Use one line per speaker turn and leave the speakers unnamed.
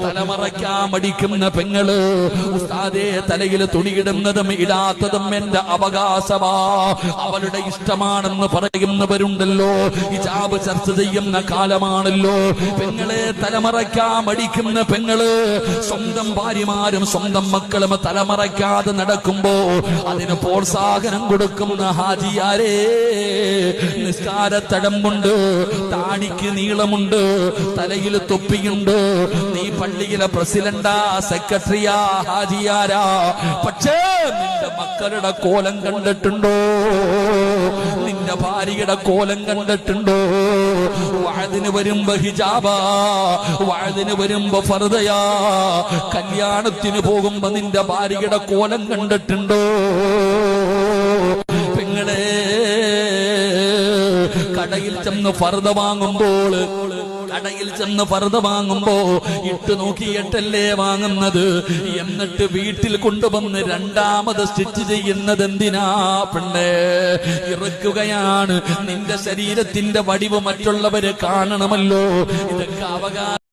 തലമറയ്ക്കാൻ മടിക്കുന്ന പെങ്ങള് ഉസ്താദേ തലയിൽ തുണിയിടുന്നതും ഇടാത്തതും എന്റെ അവകാശമാ, അവളുടെ ഇഷ്ടമാണെന്ന് പറയുന്നവരുണ്ടല്ലോ. ഹിജാബ് ചർച്ച ചെയ്യുന്ന കാലമാണല്ലോ. പെങ്ങളെ തലമറയ്ക്കാൻ മടിക്കുന്ന പെങ്ങള് സ്വന്തം ഭാര്യമാരും സ്വന്തം മക്കളും തലമറയ്ക്കാതെ നടക്കുമ്പോ അതിന് പ്രോത്സാഹനം കൊടുക്കുന്ന ഹാജിയാരേ, നിസ്കാരത്തടമ്പുണ്ട്, താടിക്ക് നീളമുണ്ട്, തലയിൽ തൊപ്പിയുണ്ട്, നീ പള്ളിയിലെ പ്രസിഡന്റാ, സെക്രട്ടറിയാ, ഹാജിയാരാ, പക്ഷേ നിന്റെ മക്കളുടെ കോലം കണ്ടിട്ടുണ്ടോ? നിന്റെ ഭാര്യയുടെ കോലം കണ്ടിട്ടുണ്ടോ? വഅദിന് വരുമ്പോ ഹിജാബാ, വഅദിന് വരുമ്പോ ഫർദയാ, കല്യാണത്തിന് പോകുമ്പോ നിന്റെ ഭാര്യയുടെ കോലം കണ്ടിട്ടുണ്ടോ? പെങ്ങളെ കടയിൽ ചെന്ന് ഫർദ വാങ്ങുമ്പോൾ ഇട്ട് നോക്കിയിട്ടല്ലേ വാങ്ങുന്നത്, എന്നിട്ട് വീട്ടിൽ കൊണ്ടുവന്ന് രണ്ടാമത് സ്റ്റിച്ച് ചെയ്യുന്നത് എന്തിനാ പെണ്ണേ? ഇറക്കുകയാണ്. നിന്റെ ശരീരത്തിന്റെ വടിവ് മറ്റുള്ളവര് കാണണമല്ലോ. ഇതൊക്കെ അവകാശം